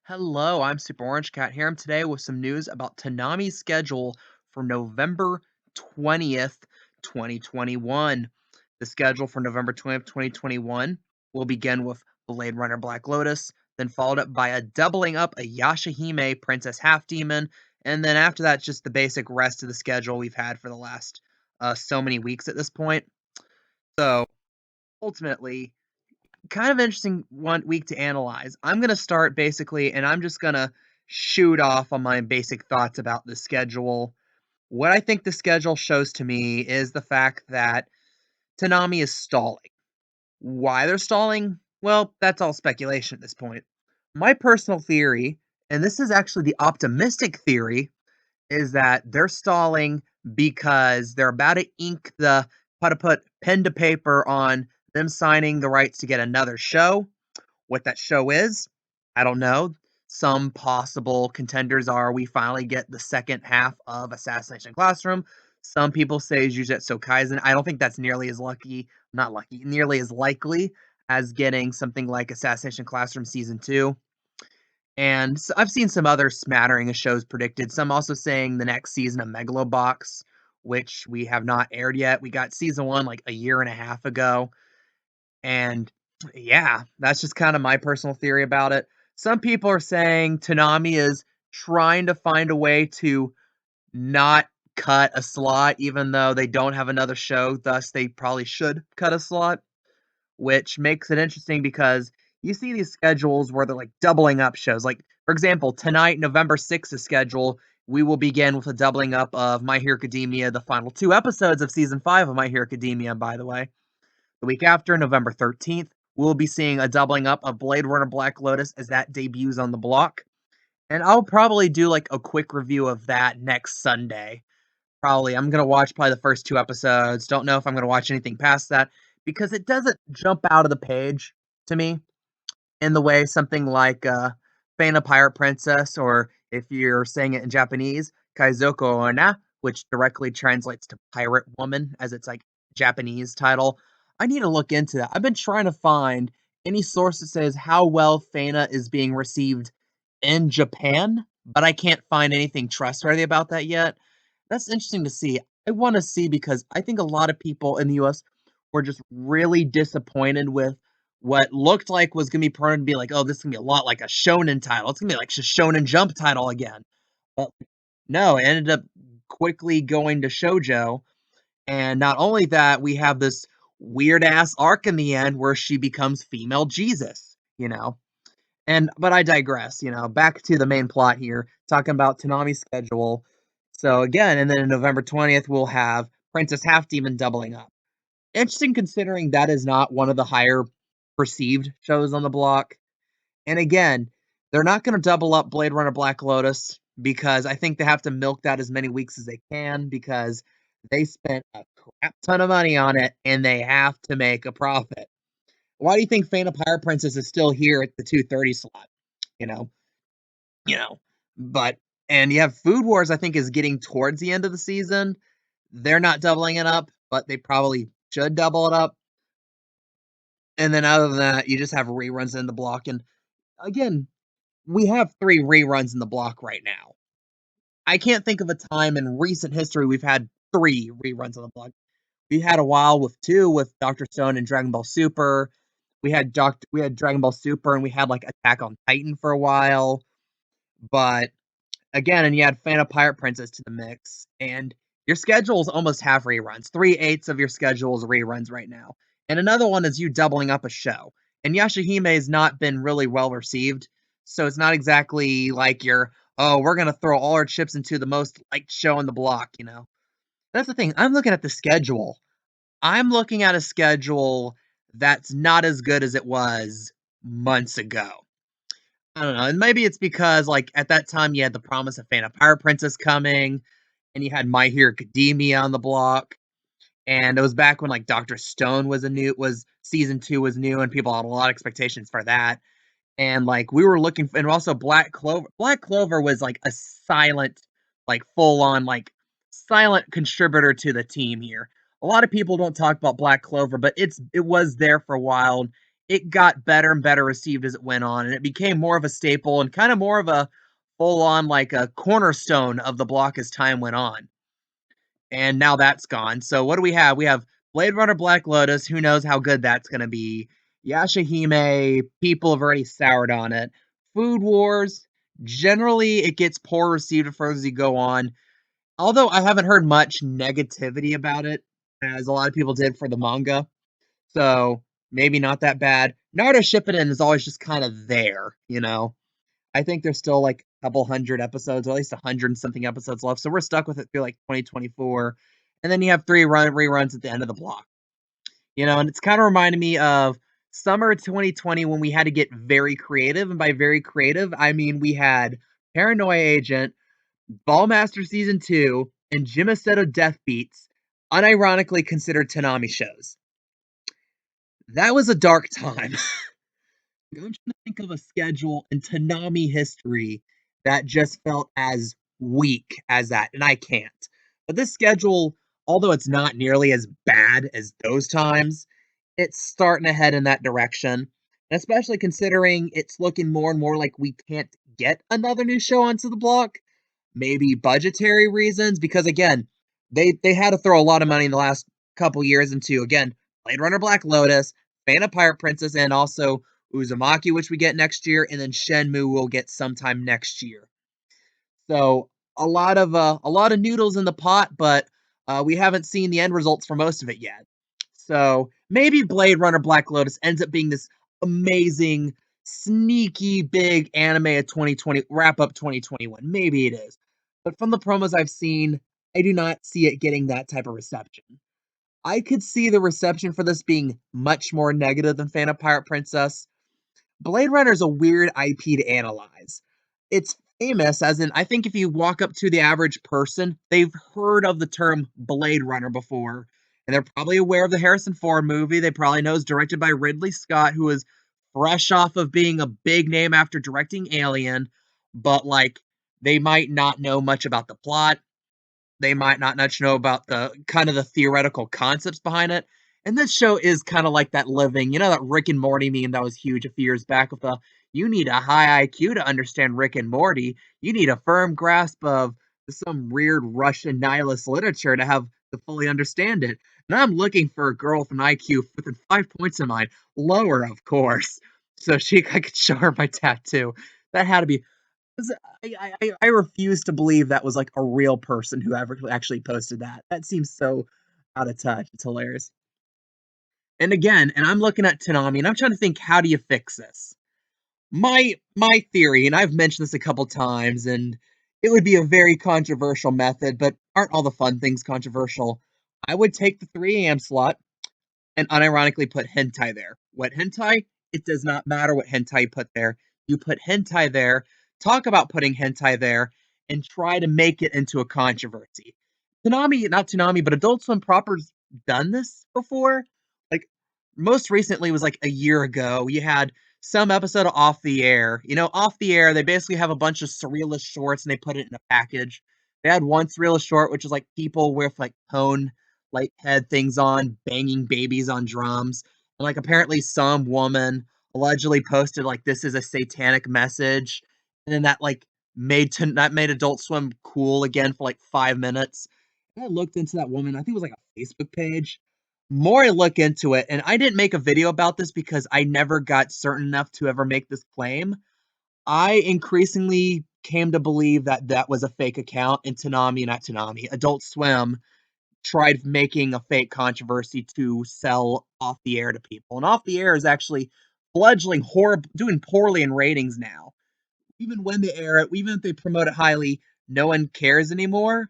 Hello, I'm Super Orange Cat here. I'm today with some news about Toonami's schedule for November 20th, 2021. The schedule for November 20th, 2021 will begin with Blade Runner Black Lotus, then followed up by a doubling up a Yashahime Princess Half Demon, and then after that, just the basic rest of the schedule we've had for the last so many weeks at this point. So ultimately, kind of interesting one week to analyze. I'm going to start basically, and I'm just going to shoot off on my basic thoughts about the schedule. What I think the schedule shows to me is the fact that Toonami is stalling. Why they're stalling? Well, that's all speculation at this point. My personal theory, and this is actually the optimistic theory, is that they're stalling because they're about to ink the how to put pen to paper on them signing the rights to get another show. What that show is, I don't know. Some possible contenders are we finally get the second half of Assassination Classroom. Some people say Jujutsu Kaisen. I don't think that's nearly as nearly as likely as getting something like Assassination Classroom Season 2. And I've seen some other smattering of shows predicted. Some also saying the next season of Megalobox, which we have not aired yet. We got season 1 like a year and a half ago. And yeah, that's just kind of my personal theory about it. Some people are saying Toonami is trying to find a way to not cut a slot, even though they don't have another show, thus they probably should cut a slot, which makes it interesting because you see these schedules where they're like doubling up shows. Like, for example, tonight, November 6th schedule, we will begin with a doubling up of My Hero Academia, the final 2 episodes of season 5 of My Hero Academia, by the way. The week after, November 13th, we'll be seeing a doubling up of Blade Runner Black Lotus as that debuts on the block. And I'll probably do like a quick review of that next Sunday. Probably. I'm going to watch probably the first 2 episodes. Don't know if I'm going to watch anything past that because it doesn't jump out of the page to me in the way something like Fana Pirate Princess, or if you're saying it in Japanese, Kaizoko Ona, which directly translates to Pirate Woman as its like Japanese title. I need to look into that. I've been trying to find any source that says how well Fana is being received in Japan, but I can't find anything trustworthy about that yet. That's interesting to see. I want to see because I think a lot of people in the US were just really disappointed with what looked like was going to be prone to be like, oh, this is going to be a lot like a shonen title. It's going to be like a shonen jump title again. But no, it ended up quickly going to shoujo. And not only that, we have this weird ass arc in the end where she becomes female Jesus. But I digress, back to the main plot here, talking about Toonami's schedule. So again, and then on November 20th, we'll have Princess Half Demon doubling up. Interesting considering that is not one of the higher perceived shows on the block. And again, they're not going to double up Blade Runner Black Lotus because I think they have to milk that as many weeks as they can because they spent a crap ton of money on it and they have to make a profit. Why do you think Fana Pirate Princess is still here at the 230 slot? You know, you know. But and you have Food Wars, I think, is getting towards the end of the season. They're not doubling it up, but they probably should double it up. And then other than that, you just have reruns in the block. And again, we have 3 reruns in the block right now. I can't think of a time in recent history we've had 3 reruns on the block. We had a while with 2 with Dr. Stone and Dragon Ball Super. We had Dragon Ball Super and we had like Attack on Titan for a while. But again, and you add Phantom Pirate Princess to the mix, and your schedule is almost half reruns. 3/8 of your schedule is reruns right now. And another one is you doubling up a show. And Yashahime has not been really well received, so it's not exactly like we're going to throw all our chips into the most liked show on the block. That's the thing. I'm looking at the schedule. I'm looking at a schedule that's not as good as it was months ago. I don't know, and maybe it's because, like, at that time, you had the promise of Phantom Pirate Princess coming, and you had My Hero Academia on the block, and it was back when, like, Dr. Stone was season 2 was new, and people had a lot of expectations for that, and, like, we were looking and also Black Clover. Black Clover was, like, a silent, like, full-on, like, silent contributor to the team here. A lot of people don't talk about Black Clover, but it was there for a while, it got better and better received as it went on, and it became more of a staple and kind of more of a full-on, like, a cornerstone of the block as time went on. And now that's gone. So what do we have? We have Blade Runner Black Lotus. Who knows how good that's going to be? Yashahime, people have already soured on it. Food Wars, generally it gets poor received as far as you go on. Although I haven't heard much negativity about it, as a lot of people did for the manga. So maybe not that bad. Naruto Shippuden is always just kind of there, you know? I think there's still like a couple hundred episodes, or at least 100 and something episodes left. So we're stuck with it through like 2024. And then you have reruns at the end of the block. And it's kind of reminding me of summer 2020 when we had to get very creative. And by very creative, I mean we had Paranoia Agent, Ballmaster Season 2, and Jimaseto Death Beats unironically considered Toonami shows. That was a dark time. I'm trying to think of a schedule in Toonami history that just felt as weak as that, and I can't. But this schedule, although it's not nearly as bad as those times, it's starting to head in that direction. And especially considering it's looking more and more like we can't get another new show onto the block. Maybe budgetary reasons, because again, they had to throw a lot of money in the last couple years into, again, Blade Runner Black Lotus, Phantom Pirate Princess, and also Uzumaki, which we get next year, and then Shenmue will get sometime next year. So a lot of noodles in the pot, but we haven't seen the end results for most of it yet. So maybe Blade Runner Black Lotus ends up being this amazing, sneaky, big anime of 2020 wrap up 2021. Maybe it is, but from the promos I've seen, I do not see it getting that type of reception. I could see the reception for this being much more negative than Phantom Pirate Princess. Blade Runner is a weird IP to analyze. It's famous, as in, I think if you walk up to the average person, they've heard of the term Blade Runner before, and they're probably aware of the Harrison Ford movie. They probably know it's directed by Ridley Scott, who is fresh off of being a big name after directing Alien, but like, they might not know much about the plot. They might not much know about the kind of the theoretical concepts behind it. And this show is kind of like that living, that Rick and Morty meme that was huge a few years back with the you need a high IQ to understand Rick and Morty. You need a firm grasp of some weird Russian nihilist literature to have to fully understand it. And I'm looking for a girl with an IQ within 5 points of mine, lower, of course, so I could show her my tattoo. That had to be 'cause I refuse to believe that was, like, a real person who ever actually posted that. That seems so out of touch. It's hilarious. And again, I'm looking at Toonami, and I'm trying to think, how do you fix this? My theory, and I've mentioned this a couple times, and it would be a very controversial method, but aren't all the fun things controversial? I would take the 3 a.m. slot and unironically put hentai there. What hentai? It does not matter what hentai you put there. You put hentai there, talk about putting hentai there, and try to make it into a controversy. Toonami, not Toonami, but Adult Swim proper's done this before. Like, most recently was like a year ago. You had some episode of Off the Air. Off the Air, they basically have a bunch of surrealist shorts and they put it in a package. They had one surrealist short, which was like people with like cone like head things on, banging babies on drums. And like apparently some woman allegedly posted like this is a satanic message. And then that made Adult Swim cool again for like 5 minutes. And I looked into that woman, I think it was like a Facebook page. More I look into it, and I didn't make a video about this because I never got certain enough to ever make this claim. I increasingly came to believe that that was a fake account in Toonami, not Toonami. Adult Swim tried making a fake controversy to sell Off the Air to people. And Off the Air is actually doing poorly in ratings now. Even when they air it, even if they promote it highly, no one cares anymore.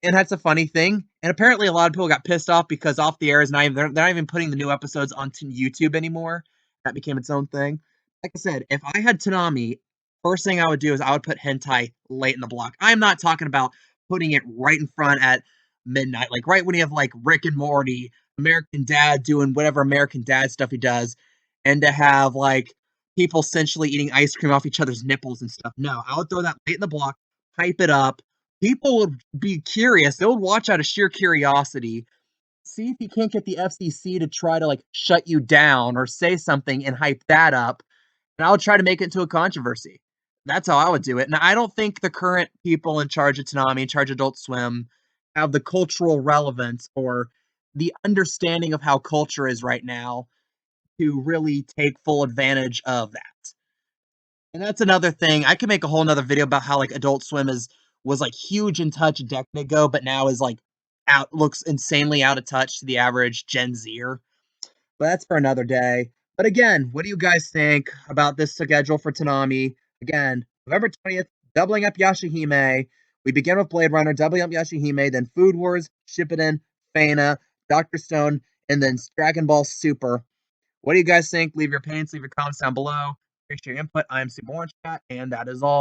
And that's a funny thing. And apparently, a lot of people got pissed off because Off the Air is not even they're not even putting the new episodes onto YouTube anymore. That became its own thing. Like I said, if I had Toonami, first thing I would do is I would put hentai late in the block. I'm not talking about putting it right in front at midnight, like right when you have like Rick and Morty, American Dad doing whatever American Dad stuff he does, and to have like people essentially eating ice cream off each other's nipples and stuff. No, I would throw that late in the block, hype it up. People would be curious. They would watch out of sheer curiosity, see if you can't get the FCC to try to, like, shut you down or say something and hype that up, and I'll try to make it into a controversy. That's how I would do it, and I don't think the current people in charge of Toonami, in charge of Adult Swim, have the cultural relevance or the understanding of how culture is right now to really take full advantage of that. And that's another thing. I could make a whole nother video about how like Adult Swim was like huge in touch a decade ago, but now is like out looks insanely out of touch to the average Gen Zer. But that's for another day. But again, what do you guys think about this schedule for Toonami? Again, November 20th, doubling up Yashahime. We begin with Blade Runner, doubling up Yashahime, then Food Wars, Shippuden, Faina, Dr. Stone, and then Dragon Ball Super. What do you guys think? Leave your opinions, leave your comments down below. Appreciate your input. I am Super Orange Cat, and that is all.